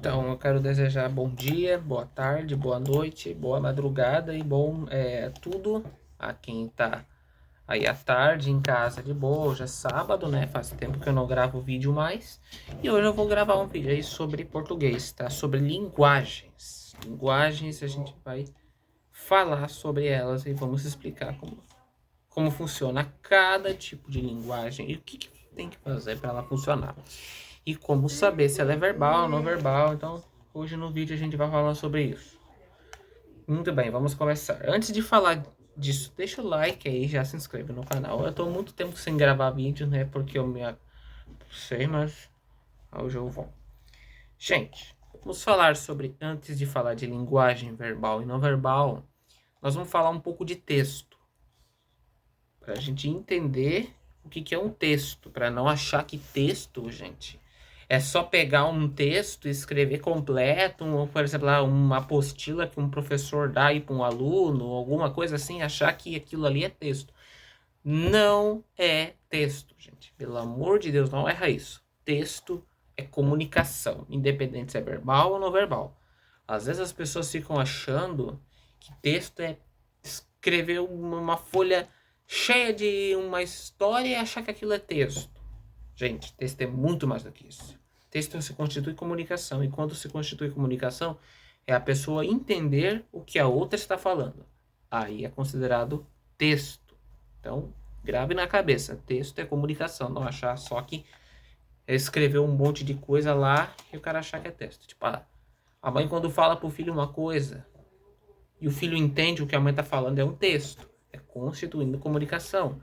Então, eu quero desejar bom dia, boa tarde, boa noite, boa madrugada e bom tudo a quem tá aí à tarde em casa de boa. Hoje é sábado, né? Faz tempo que eu não gravo vídeo mais. E hoje eu vou gravar um vídeo aí sobre português, tá? Sobre linguagens. Linguagens, a gente vai falar sobre elas e vamos explicar como funciona cada tipo de linguagem e o que tem que fazer para ela funcionar. E como saber se ela é verbal ou não verbal. Então, hoje no vídeo a gente vai falar sobre isso. Muito bem, vamos começar. Antes de falar disso, deixa o like aí, já se inscreve no canal. Eu tô muito tempo sem gravar vídeo, né? Porque eu me sei, mas hoje eu vou. Gente, vamos falar sobre, antes de falar de linguagem verbal e não verbal, nós vamos falar um pouco de texto. Para a gente entender o que é um texto, para não achar que texto, gente, é só pegar um texto e escrever completo, ou, por exemplo, uma apostila que um professor dá aí para um aluno, alguma coisa assim, achar que aquilo ali é texto. Não é texto, gente. Pelo amor de Deus, não erra isso. Texto é comunicação, independente se é verbal ou não verbal. Às vezes as pessoas ficam achando que texto é escrever uma folha cheia de uma história e achar que aquilo é texto. Gente, texto é muito mais do que isso. Texto se constitui comunicação, e quando se constitui comunicação, é a pessoa entender o que a outra está falando. Aí é considerado texto. Então, grave na cabeça, texto é comunicação, não achar só que escreveu um monte de coisa lá e o cara achar que é texto. Tipo, a mãe quando fala pro filho uma coisa e o filho entende o que a mãe está falando, é um texto. É constituindo comunicação.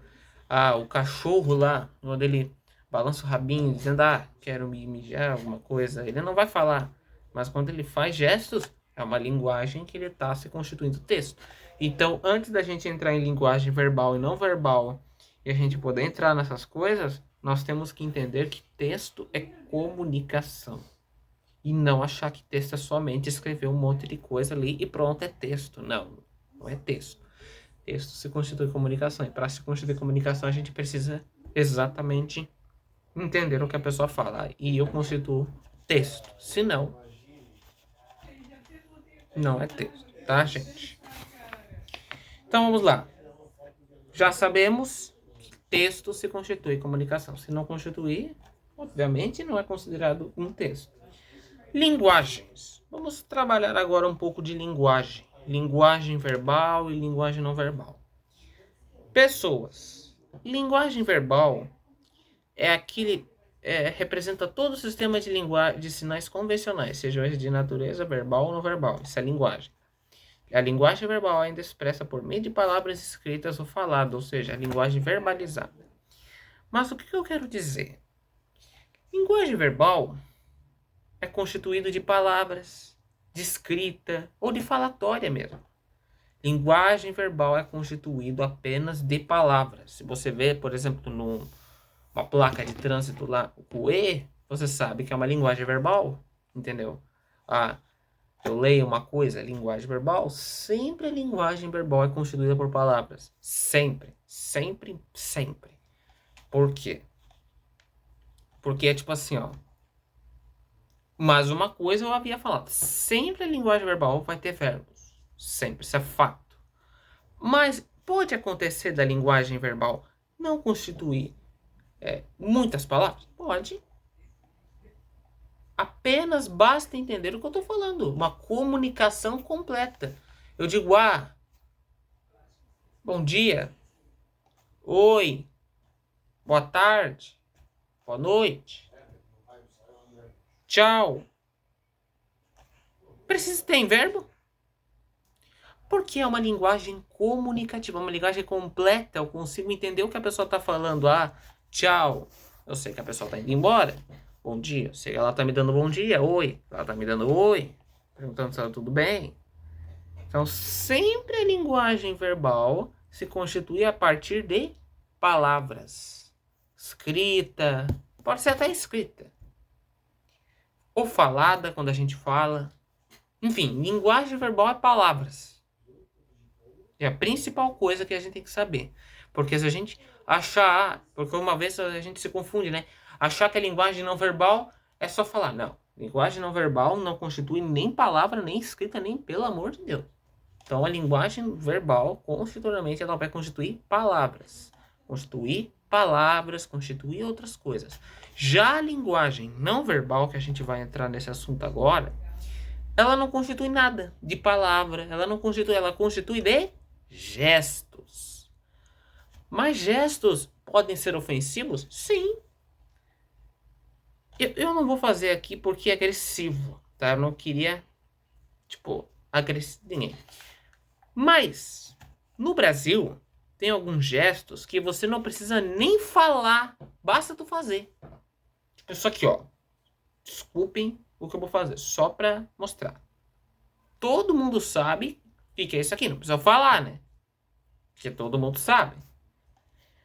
O cachorro lá, quando ele balança o rabinho, dizendo, quero me mijar, alguma coisa, ele não vai falar. Mas quando ele faz gestos, é uma linguagem que ele está se constituindo texto. Então, antes da gente entrar em linguagem verbal e não verbal, e a gente poder entrar nessas coisas, nós temos que entender que texto é comunicação. E não achar que texto é somente escrever um monte de coisa ali e pronto, é texto. Não, não é texto. Texto se constitui comunicação. E para se constituir comunicação, a gente precisa exatamente entender o que a pessoa fala. E eu constituo texto. Se não, não é texto, tá, gente? Então vamos lá. Já sabemos que texto se constitui comunicação. Se não constituir, obviamente não é considerado um texto. Linguagens. Vamos trabalhar agora um pouco de linguagem. Linguagem verbal e linguagem não verbal. Pessoas. Linguagem verbal representa todo o sistema de linguagem de sinais convencionais, sejam eles de natureza verbal ou não verbal. Isso é linguagem. A linguagem verbal ainda expressa por meio de palavras escritas ou faladas, ou seja, a linguagem verbalizada. Mas o que eu quero dizer? Linguagem verbal é constituído de palavras, de escrita ou de falatória mesmo. Linguagem verbal é constituído apenas de palavras. Se você vê, por exemplo, numa placa de trânsito lá, o E, você sabe que é uma linguagem verbal, entendeu? Eu leio uma coisa, linguagem verbal, sempre a linguagem verbal é constituída por palavras. Sempre, sempre, sempre. Por quê? Porque é tipo assim, ó. Mas uma coisa eu havia falado, sempre a linguagem verbal vai ter verbos. Sempre, isso é fato. Mas pode acontecer da linguagem verbal não constituir muitas palavras? Pode. Apenas basta entender o que eu estou falando. Uma comunicação completa. Eu digo, bom dia, oi, boa tarde, boa noite, tchau. Precisa ter verbo? Porque é uma linguagem comunicativa, uma linguagem completa. Eu consigo entender o que a pessoa está falando. Tchau. Eu sei que a pessoa está indo embora. Bom dia. Eu sei que ela está me dando bom dia. Oi. Ela está me dando oi. Perguntando se está tudo bem. Então, sempre a linguagem verbal se constitui a partir de palavras. Escrita. Pode ser até escrita. Ou falada, quando a gente fala. Enfim, linguagem verbal é palavras. É a principal coisa que a gente tem que saber. Porque se a gente achar... Porque uma vez a gente se confunde, né? Achar que a linguagem não verbal é só falar. Não. Linguagem não verbal não constitui nem palavra, nem escrita, nem pelo amor de Deus. Então, a linguagem verbal, constitucionalmente, ela vai constituir palavras. Constituir outras coisas. Já a linguagem não verbal, que a gente vai entrar nesse assunto agora, ela não constitui nada de palavra. Ela constitui de gestos. Mas gestos podem ser ofensivos? Sim. Eu não vou fazer aqui porque é agressivo, tá? Eu não queria, agredir ninguém. Mas, no Brasil, tem alguns gestos que você não precisa nem falar, basta tu fazer. Tipo isso aqui, ó. Desculpem o que eu vou fazer, só pra mostrar. Todo mundo sabe o que é isso aqui, não precisa falar, né? Porque todo mundo sabe.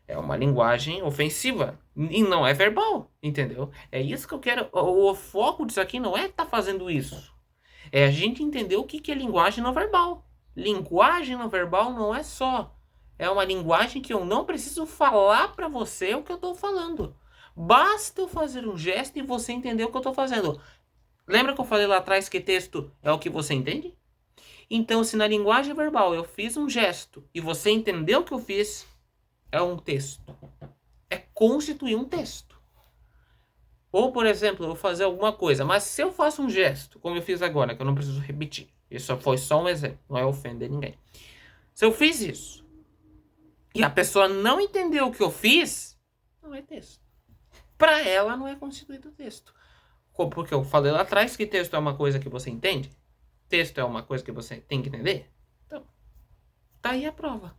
É uma linguagem ofensiva e não é verbal, entendeu? É isso que eu quero. O foco disso aqui não é estar fazendo isso. É a gente entender o que é linguagem não verbal. Linguagem não verbal não é só. É uma linguagem que eu não preciso falar para você o que eu estou falando. Basta eu fazer um gesto e você entender o que eu estou fazendo. Lembra que eu falei lá atrás que texto é o que você entende? Então, se na linguagem verbal eu fiz um gesto e você entendeu o que eu fiz, é um texto. É constituir um texto. Ou, por exemplo, eu vou fazer alguma coisa, mas se eu faço um gesto, como eu fiz agora, que eu não preciso repetir, isso foi só um exemplo, não é ofender ninguém. Se eu fiz isso e a pessoa não entendeu o que eu fiz, não é texto. Para ela não é constituído texto. Porque eu falei lá atrás que texto é uma coisa que você entende. Texto é uma coisa que você tem que entender. Então, tá aí a prova.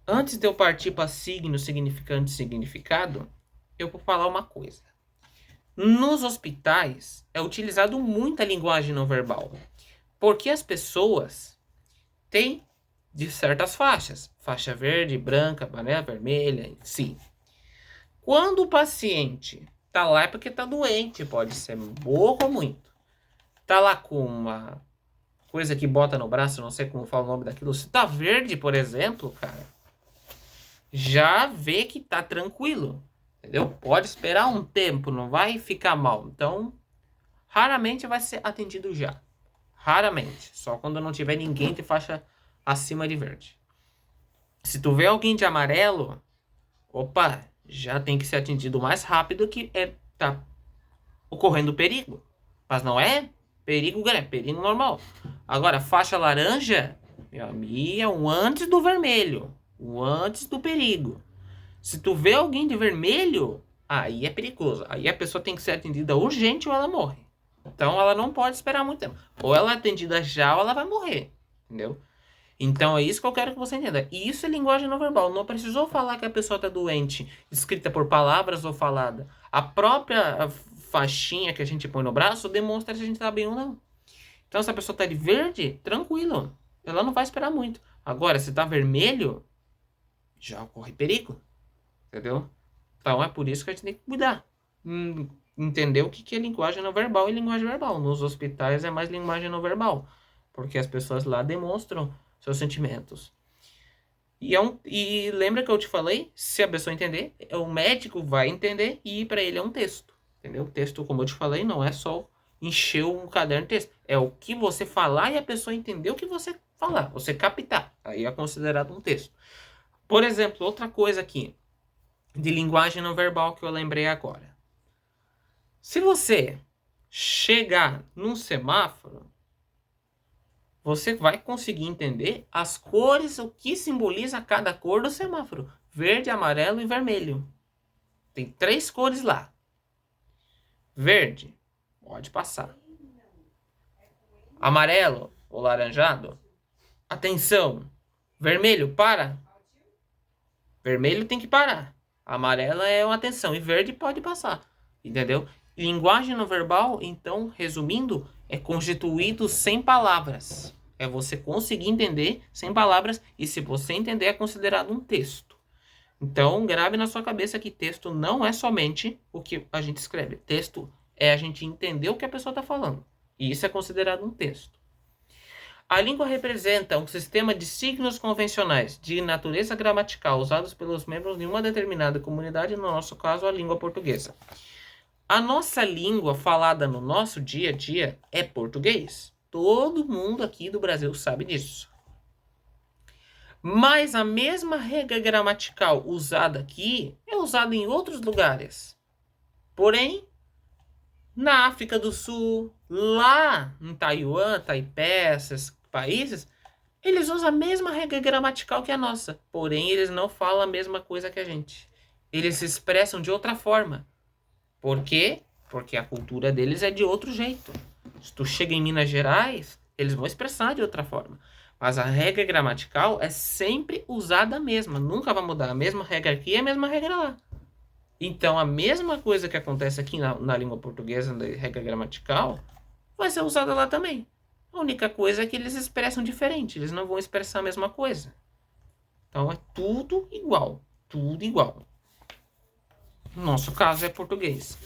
Antes de eu partir para signo, significante e significado, eu vou falar uma coisa. Nos hospitais é utilizado muito a linguagem não verbal. Porque as pessoas têm de certas faixas. Faixa verde, branca, amarela, vermelha, em si. Quando o paciente tá lá é porque tá doente, pode ser pouco ou muito. Tá lá com uma coisa que bota no braço, não sei como fala o nome daquilo. Se tá verde, por exemplo, cara, já vê que tá tranquilo, entendeu? Pode esperar um tempo, não vai ficar mal. Então, raramente vai ser atendido já. Raramente. Só quando não tiver ninguém de faixa acima de verde. Se tu vê alguém de amarelo, opa, já tem que ser atendido mais rápido que tá ocorrendo perigo. Mas não é perigo grande, é perigo normal. Agora, faixa laranja, meu amigo, é um antes do vermelho. O antes do perigo. Se tu vê alguém de vermelho, aí é perigoso. Aí a pessoa tem que ser atendida urgente ou ela morre. Então ela não pode esperar muito tempo. Ou ela é atendida já ou ela vai morrer. Entendeu? Então é isso que eu quero que você entenda. E isso é linguagem não verbal. Não precisou falar que a pessoa está doente, escrita por palavras ou falada. A própria faixinha que a gente põe no braço demonstra se a gente está bem ou não. Então se a pessoa está de verde, tranquilo. Ela não vai esperar muito. Agora, se está vermelho, já ocorre perigo. Entendeu? Então é por isso que a gente tem que cuidar. Entender o que é linguagem não verbal e linguagem verbal. Nos hospitais é mais linguagem não verbal. Porque as pessoas lá demonstram seus sentimentos. E lembra que eu te falei? Se a pessoa entender, o médico vai entender e para ele é um texto. Entendeu? O texto, como eu te falei, não é só encher um caderno de texto. É o que você falar e a pessoa entender o que você falar. Você captar. Aí é considerado um texto. Por exemplo, outra coisa aqui de linguagem não verbal que eu lembrei agora. Se você chegar num semáforo, você vai conseguir entender as cores, o que simboliza cada cor do semáforo. Verde, amarelo e vermelho. Tem 3 cores lá. Verde, pode passar. Amarelo ou laranjado, atenção. Vermelho, para. Vermelho tem que parar. Amarelo é uma atenção e verde pode passar. Entendeu? Linguagem não verbal, então, resumindo, é constituído sem palavras. É você conseguir entender sem palavras e se você entender é considerado um texto. Então, grave na sua cabeça que texto não é somente o que a gente escreve. Texto é a gente entender o que a pessoa está falando. E isso é considerado um texto. A língua representa um sistema de signos convencionais de natureza gramatical usados pelos membros de uma determinada comunidade, no nosso caso, a língua portuguesa. A nossa língua falada no nosso dia a dia é português. Todo mundo aqui do Brasil sabe disso. Mas a mesma regra gramatical usada aqui é usada em outros lugares. Porém, na África do Sul, lá em Taiwan, Taipei, esses países, eles usam a mesma regra gramatical que a nossa. Porém, eles não falam a mesma coisa que a gente. Eles se expressam de outra forma. Por quê? Porque a cultura deles é de outro jeito. Se tu chega em Minas Gerais, eles vão expressar de outra forma. Mas a regra gramatical é sempre usada a mesma. Nunca vai mudar. A mesma regra aqui é a mesma regra lá. Então, a mesma coisa que acontece aqui na língua portuguesa, na regra gramatical, vai ser usada lá também. A única coisa é que eles expressam diferente. Eles não vão expressar a mesma coisa. Então, é tudo igual. Tudo igual. No nosso caso, é português.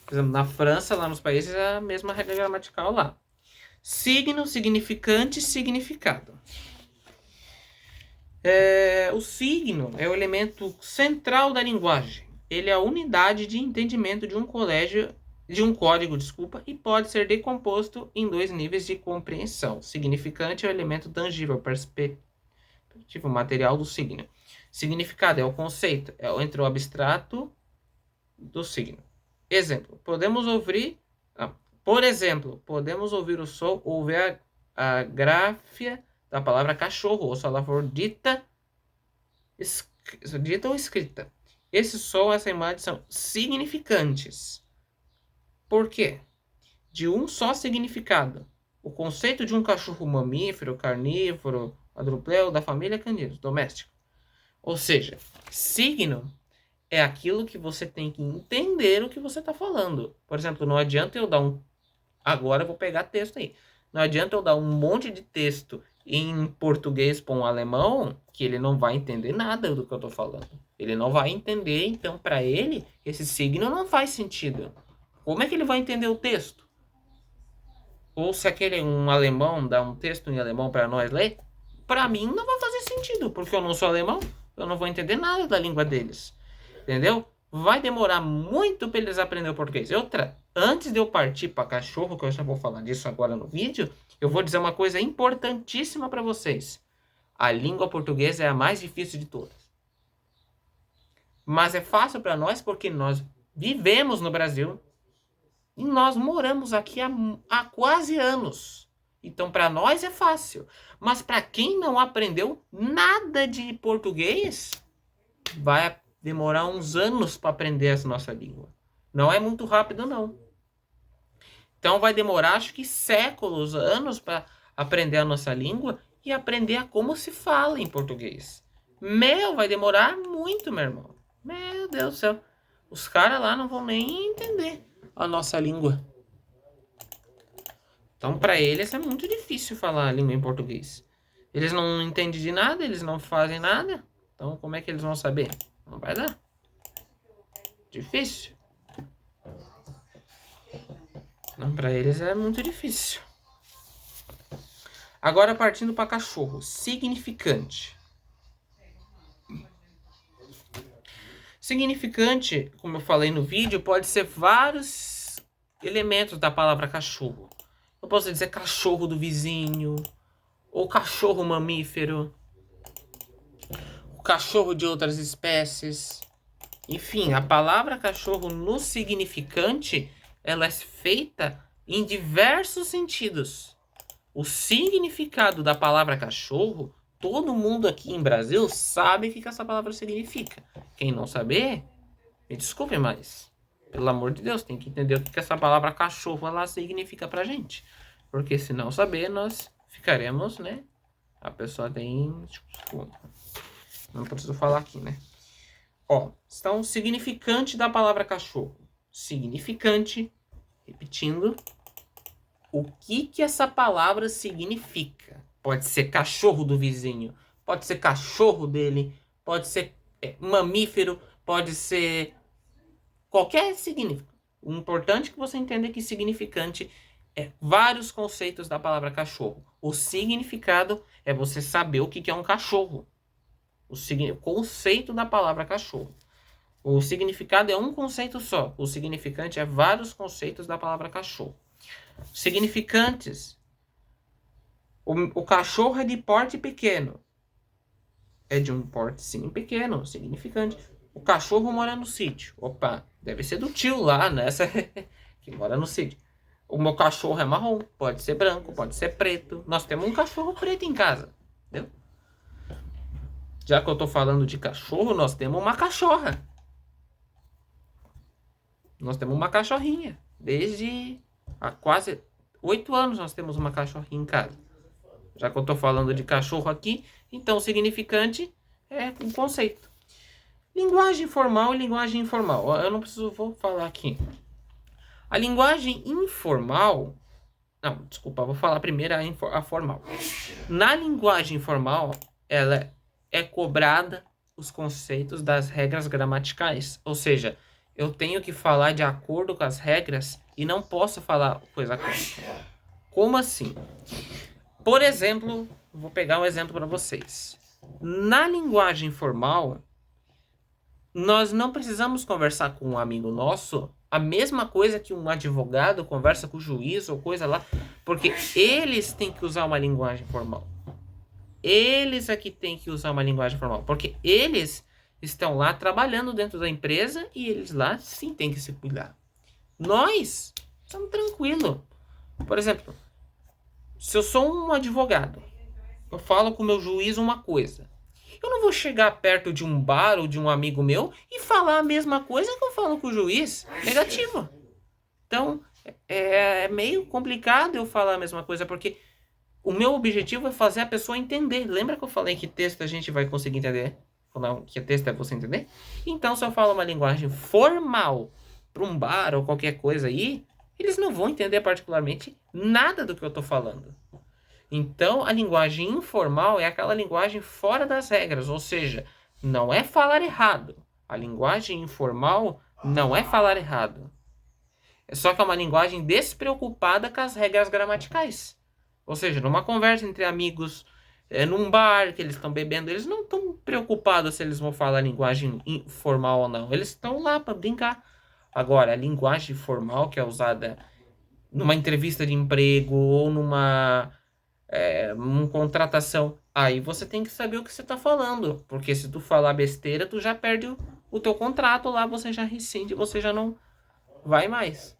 Por exemplo, na França, lá nos países, é a mesma regra gramatical lá. Signo, significante, significado. O signo é o elemento central da linguagem. Ele é a unidade de entendimento de um código, e pode ser decomposto em 2 níveis de compreensão. Significante é o elemento tangível, perspectivo, material do signo. Significado é o conceito, entre o abstrato do signo. Exemplo, por exemplo, podemos ouvir o som ou ver a gráfia da palavra cachorro, ou se ela for dita ou escrita. Esse som, essa imagem são significantes. Por quê? De um só significado. O conceito de um cachorro mamífero, carnívoro, quadrúpede da família canina, doméstico. Ou seja, signo é aquilo que você tem que entender o que você está falando. Por exemplo, não adianta eu dar Agora eu vou pegar texto aí. Não adianta eu dar um monte de texto em português para um alemão que ele não vai entender nada do que eu estou falando. Ele não vai entender, então para ele esse signo não faz sentido. Como é que ele vai entender o texto? Ou se um alemão dá um texto em alemão para nós ler, para mim não vai fazer sentido, porque eu não sou alemão, eu não vou entender nada da língua deles. Entendeu? Vai demorar muito para eles aprenderem o português. Antes de eu partir para cachorro, que eu já vou falar disso agora no vídeo, eu vou dizer uma coisa importantíssima para vocês. A língua portuguesa é a mais difícil de todas. Mas é fácil para nós porque nós vivemos no Brasil e nós moramos aqui há quase anos. Então, para nós é fácil. Mas para quem não aprendeu nada de português, vai demorar uns anos para aprender essa nossa língua. Não é muito rápido, não. Então vai demorar, acho que séculos, anos para aprender a nossa língua e aprender a como se fala em português. Vai demorar muito, meu irmão. Meu Deus do céu. Os caras lá não vão nem entender a nossa língua. Então, para eles é muito difícil falar a língua em português. Eles não entendem de nada, eles não fazem nada. Então, como é que eles vão saber? Não vai dar. Difícil. Não, para eles é muito difícil. Agora partindo para cachorro. Significante. Significante, como eu falei no vídeo, pode ser vários elementos da palavra cachorro. Eu posso dizer cachorro do vizinho, ou cachorro mamífero, o cachorro de outras espécies. Enfim, a palavra cachorro no significante, ela é feita em diversos sentidos. O significado da palavra cachorro, todo mundo aqui em Brasil sabe o que essa palavra significa. Quem não saber, me desculpe, mas pelo amor de Deus, tem que entender o que essa palavra cachorro ela significa pra gente. Porque se não saber, nós ficaremos, né? A pessoa tem... Não preciso falar aqui, né? Então, o significante da palavra cachorro. Significante, repetindo, o que essa palavra significa. Pode ser cachorro do vizinho, pode ser cachorro dele, pode ser mamífero, pode ser qualquer significado. O importante é que você entenda que significante é vários conceitos da palavra cachorro. O significado é você saber o que é um cachorro. O conceito da palavra cachorro. O significado é um conceito só. O significante é vários conceitos da palavra cachorro. Significantes. O cachorro é de porte pequeno. É de um porte, sim, pequeno. Significante. O cachorro mora no sítio. Opa, deve ser do tio lá, nessa que mora no sítio. O meu cachorro é marrom. Pode ser branco, pode ser preto. Nós temos um cachorro preto em casa. Entendeu? Já que eu tô falando de cachorro, nós temos uma cachorra. Nós temos uma cachorrinha. Desde há quase 8 anos nós temos uma cachorrinha em casa. Já que eu tô falando de cachorro aqui, então o significante é um conceito. Linguagem formal e linguagem informal. Eu não preciso, vou falar aqui. A linguagem informal... Não, desculpa, vou falar primeiro a formal. Na linguagem informal, ela é cobrada os conceitos das regras gramaticais. Ou seja, eu tenho que falar de acordo com as regras e não posso falar coisa contra. Como assim? Por exemplo, vou pegar um exemplo para vocês. Na linguagem formal, nós não precisamos conversar com um amigo nosso a mesma coisa que um advogado conversa com o juiz ou coisa lá, porque eles têm que usar uma linguagem formal. Eles é que têm que usar uma linguagem formal, porque eles estão lá trabalhando dentro da empresa e eles lá sim têm que se cuidar. Nós estamos tranquilos. Por exemplo, se eu sou um advogado, eu falo com o meu juiz uma coisa. Eu não vou chegar perto de um bar ou de um amigo meu e falar a mesma coisa que eu falo com o juiz. Negativo. Então, é meio complicado eu falar a mesma coisa, porque o meu objetivo é fazer a pessoa entender. Lembra que eu falei que texto a gente vai conseguir entender? Que texto é você entender? Então, se eu falo uma linguagem formal para um bar ou qualquer coisa aí, eles não vão entender particularmente nada do que eu estou falando. Então, a linguagem informal é aquela linguagem fora das regras, ou seja, não é falar errado. A linguagem informal não é falar errado. Só que é uma linguagem despreocupada com as regras gramaticais. Ou seja, numa conversa entre amigos, num bar que eles estão bebendo, eles não estão preocupados se eles vão falar linguagem informal ou não. Eles estão lá para brincar. Agora, a linguagem formal que é usada numa entrevista de emprego ou numa contratação, aí você tem que saber o que você está falando, porque se tu falar besteira, tu já perde o teu contrato lá, você já rescinde, você já não vai mais.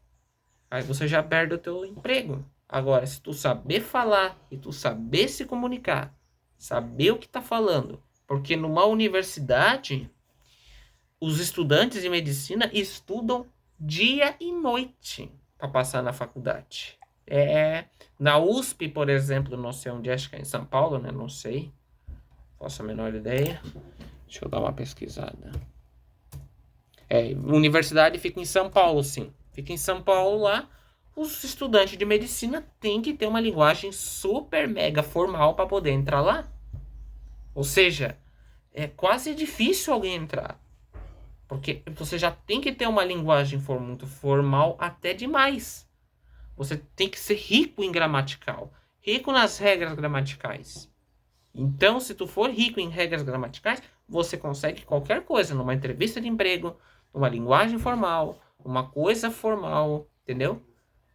Aí você já perde o teu emprego. Agora, se tu saber falar e tu saber se comunicar, saber o que está falando, porque numa universidade, os estudantes de medicina estudam dia e noite para passar na faculdade. Na USP, por exemplo, não sei onde, acho que é em São Paulo, né? Não sei. Faço a menor ideia. Deixa eu dar uma pesquisada. Universidade fica em São Paulo, sim. Fica em São Paulo lá. Os estudantes de medicina têm que ter uma linguagem super mega formal para poder entrar lá. Ou seja, é quase difícil alguém entrar. Porque você já tem que ter uma linguagem muito formal até demais. Você tem que ser rico em gramatical, rico nas regras gramaticais. Então, se tu for rico em regras gramaticais, você consegue qualquer coisa numa entrevista de emprego, numa linguagem formal, uma coisa formal, entendeu?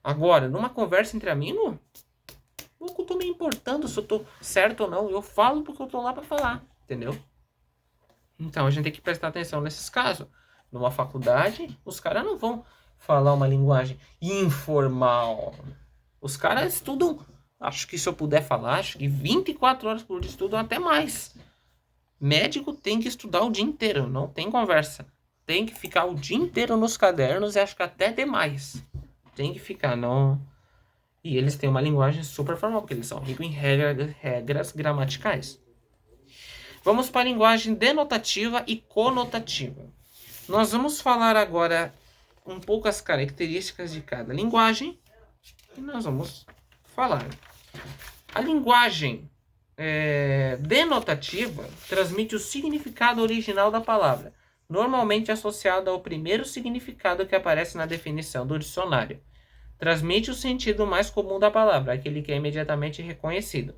Agora, numa conversa entre amigos, eu tô me importando se eu tô certo ou não. Eu falo porque eu tô lá para falar, entendeu? Então, a gente tem que prestar atenção nesses casos. Numa faculdade, os caras não vão falar uma linguagem informal. Os caras estudam, acho que se eu puder falar, acho que 24 horas por dia estudam até mais. Médico tem que estudar o dia inteiro, não tem conversa. Tem que ficar o dia inteiro nos cadernos e acho que até demais. Tem que ficar, não... E eles têm uma linguagem super formal, porque eles são ricos em regras gramaticais. Vamos para a linguagem denotativa e conotativa. Nós vamos falar agora um pouco as características de cada linguagem e nós vamos falar. A linguagem denotativa transmite o significado original da palavra, normalmente associado ao primeiro significado que aparece na definição do dicionário. Transmite o sentido mais comum da palavra, aquele que é imediatamente reconhecido.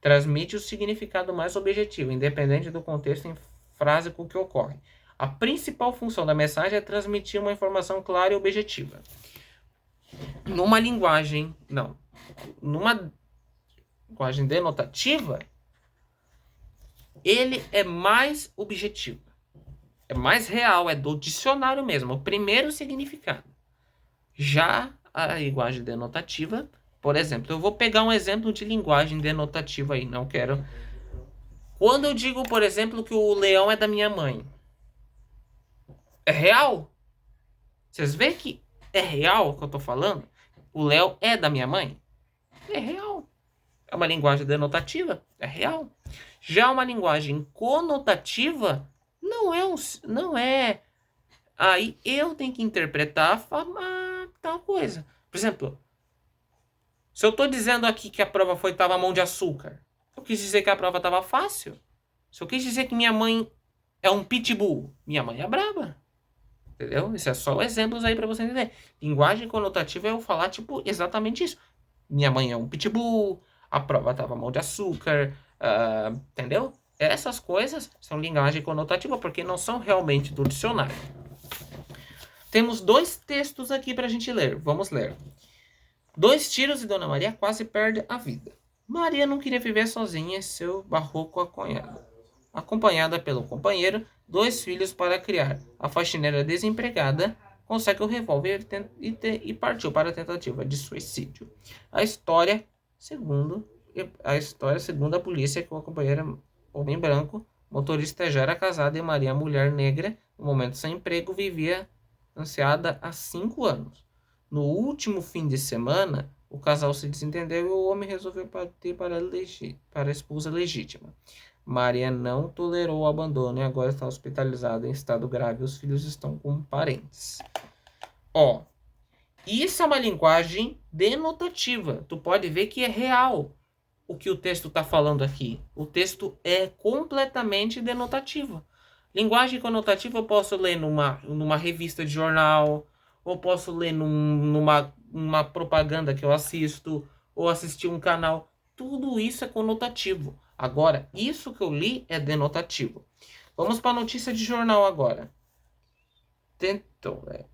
Transmite o significado mais objetivo, independente do contexto frásico que ocorre. A principal função da mensagem é transmitir uma informação clara e objetiva. Numa linguagem denotativa, ele é mais objetivo. É mais real, é do dicionário mesmo, o primeiro significado. Já a linguagem denotativa, por exemplo, eu vou pegar um exemplo de linguagem denotativa aí, não quero. Quando eu digo, por exemplo, que o leão é da minha mãe, é real? Vocês veem que é real o que eu tô falando? O leão é da minha mãe? É real. É uma linguagem denotativa? É real. Já uma linguagem conotativa não é. Aí eu tenho que interpretar tal coisa. Por exemplo, se eu estou dizendo aqui que a prova estava mão de açúcar, eu quis dizer que a prova estava fácil. Se eu quis dizer que minha mãe é um pitbull, minha mãe é braba. Entendeu? Isso é só exemplos aí para você entender. Linguagem conotativa é eu falar, tipo, exatamente isso. Minha mãe é um pitbull, a prova estava mão de açúcar, entendeu? Essas coisas são linguagem conotativa, porque não são realmente do dicionário. Temos 2 textos aqui para a gente ler. Vamos ler. 2 tiros e Dona Maria quase perde a vida. Maria não queria viver sozinha em seu barroco acanhado. Acompanhada pelo companheiro, 2 filhos para criar. A faxineira desempregada consegue o revólver e partiu para a tentativa de suicídio. A história, segundo a polícia, que o companheiro homem branco, motorista já era casado e Maria, mulher negra, no momento sem emprego, vivia ansiada há 5 anos. No último fim de semana, o casal se desentendeu e o homem resolveu partir para a esposa legítima. Maria não tolerou o abandono e agora está hospitalizada em estado grave. Os filhos estão com parentes. Isso é uma linguagem denotativa. Tu pode ver que é real o que o texto está falando aqui. O texto é completamente denotativo. Linguagem conotativa eu posso ler numa revista de jornal, ou posso ler numa propaganda que eu assisto, ou assistir um canal. Tudo isso é conotativo. Agora, isso que eu li é denotativo. Vamos para a notícia de jornal agora.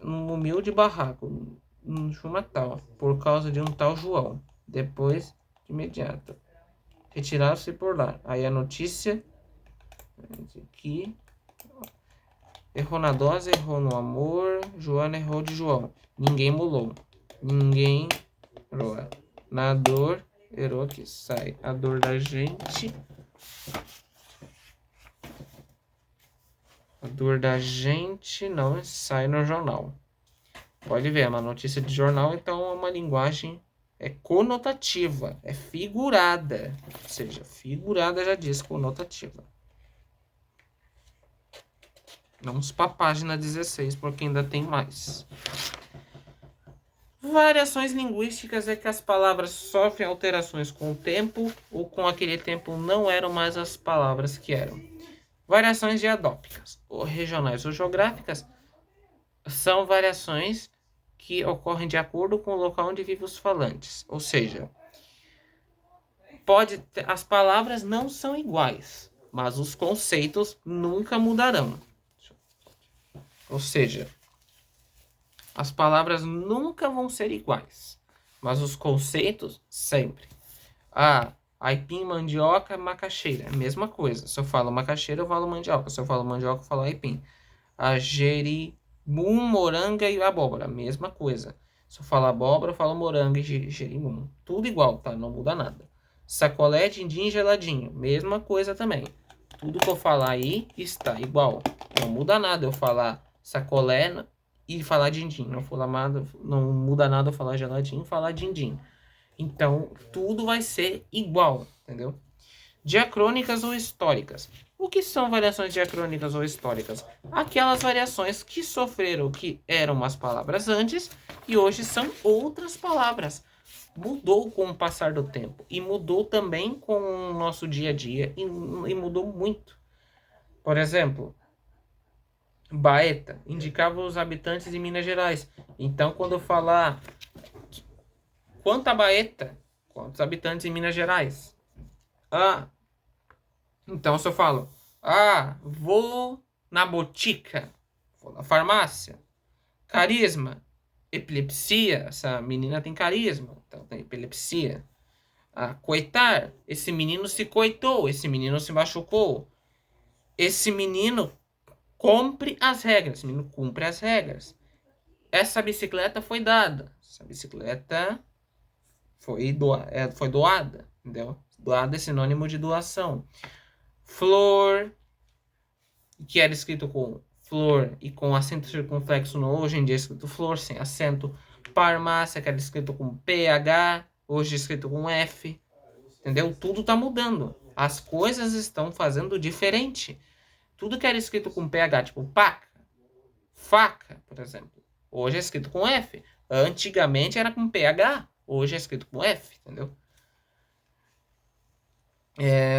Um humilde barraco no Chumatal, por causa de um tal João. Depois, de imediato, retiraram-se por lá. Aí a notícia aqui. Errou na dose, errou no amor. Joana errou de João. Ninguém mulou. Ninguém roa. Na dor, errou que sai. A dor da gente. A dor da gente não sai no jornal. Pode ver, é uma notícia de jornal, então é uma linguagem conotativa, é figurada. Ou seja, figurada já diz conotativa. Vamos para a página 16, porque ainda tem mais. Variações linguísticas é que as palavras sofrem alterações com o tempo, ou com aquele tempo não eram mais as palavras que eram. Variações diadópicas, ou regionais ou geográficas, são variações que ocorrem de acordo com o local onde vivem os falantes. Ou seja, as palavras não são iguais, mas os conceitos nunca mudarão. Ou seja, as palavras nunca vão ser iguais, mas os conceitos sempre. Aipim, mandioca, macaxeira, é a mesma coisa. Se eu falo macaxeira, eu falo mandioca. Se eu falo mandioca, eu falo aipim. A jerimum, moranga e abóbora, mesma coisa. Se eu falo abóbora, eu falo moranga e jerimum. Tudo igual, tá? Não muda nada. Sacolé, dindim, geladinho, mesma coisa também. Tudo que eu falar aí está igual. Não muda nada eu falar sacolé e falar dindim. Não muda nada eu falar geladinho e falar dindim. Então, tudo vai ser igual, entendeu? Diacrônicas ou históricas. O que são variações diacrônicas ou históricas? Aquelas variações que sofreram, que eram umas palavras antes e hoje são outras palavras. Mudou com o passar do tempo e mudou também com o nosso dia a dia e mudou muito. Por exemplo, Baeta indicava os habitantes de Minas Gerais. Então, quando eu falar quanta Baeta, quantos habitantes em Minas Gerais? Então, se eu falo, vou na botica, vou na farmácia. Carisma, epilepsia, essa menina tem carisma, então tem epilepsia. Coitar, esse menino se coitou, esse menino se machucou. Esse menino cumpre as regras, esse menino cumpre as regras. Essa bicicleta foi dada, essa bicicleta foi doada, entendeu? Doada é sinônimo de doação. Flor, que era escrito com flor e com acento circunflexo no hoje em dia é escrito flor, sem acento. Farmácia, que era escrito com PH, hoje é escrito com F. Entendeu? Tudo tá mudando. As coisas estão fazendo diferente. Tudo que era escrito com PH, tipo paca, faca, por exemplo. Hoje é escrito com F. Antigamente era com PH. Hoje é escrito com F, entendeu?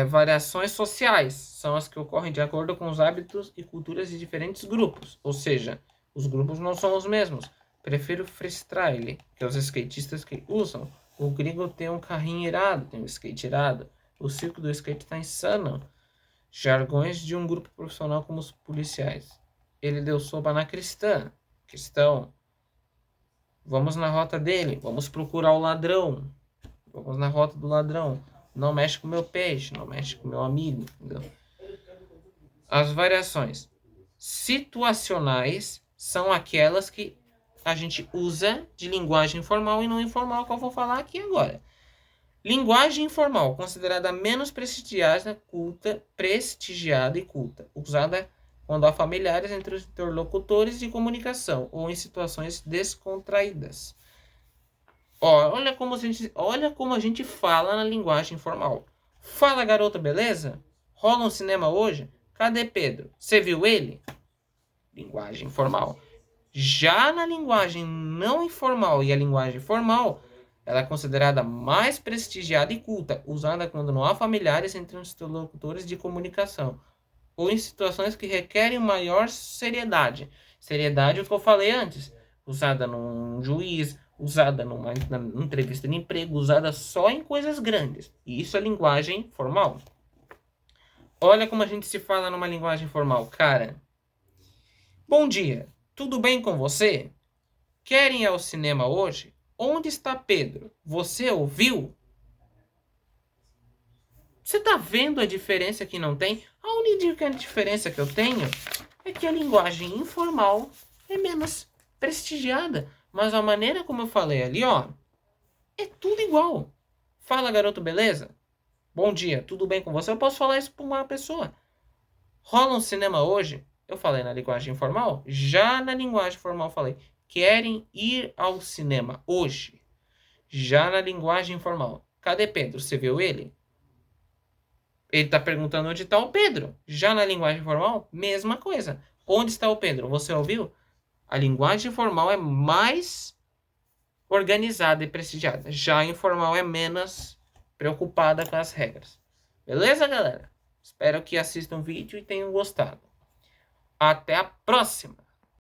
Variações sociais são as que ocorrem de acordo com os hábitos e culturas de diferentes grupos. Ou seja, os grupos não são os mesmos. Prefiro freestyle, que é os skatistas que usam. O gringo tem um carrinho irado, tem um skate irado. O circo do skate tá insano. Jargões de um grupo profissional como os policiais. Ele deu sopa na cristã. Cristão. Vamos na rota dele. Vamos procurar o ladrão. Vamos na rota do ladrão. Não mexe com o meu peixe. Não mexe com o meu amigo. Entendeu? As variações situacionais são aquelas que a gente usa de linguagem formal e não informal, que eu vou falar aqui agora. Linguagem informal, considerada menos prestigiada e culta, usada quando há familiares entre os interlocutores de comunicação ou em situações descontraídas. Olha como a gente fala na linguagem informal. Fala, garota, beleza? Rola um cinema hoje? Cadê Pedro? Você viu ele? Linguagem informal. Já na linguagem não informal e a linguagem formal, ela é considerada mais prestigiada e culta, usada quando não há familiares entre os interlocutores de comunicação, ou em situações que requerem maior seriedade. Seriedade é o que eu falei antes, usada num juiz, usada numa entrevista de emprego, usada só em coisas grandes. E isso é linguagem formal. Olha como a gente se fala numa linguagem formal, cara. Bom dia, tudo bem com você? Querem ir ao cinema hoje? Onde está Pedro? Você ouviu? Você tá vendo a diferença que não tem? A única diferença que eu tenho é que a linguagem informal é menos prestigiada. Mas a maneira como eu falei ali, é tudo igual. Fala, garoto, beleza? Bom dia, tudo bem com você? Eu posso falar isso para uma pessoa. Rola um cinema hoje? Eu falei na linguagem informal. Já na linguagem formal eu falei. Querem ir ao cinema hoje? Já na linguagem informal. Cadê Pedro? Você viu ele? Ele está perguntando onde está o Pedro. Já na linguagem formal, mesma coisa. Onde está o Pedro? Você ouviu? A linguagem formal é mais organizada e prestigiada. Já a informal é menos preocupada com as regras. Beleza, galera? Espero que assistam o vídeo e tenham gostado. Até a próxima!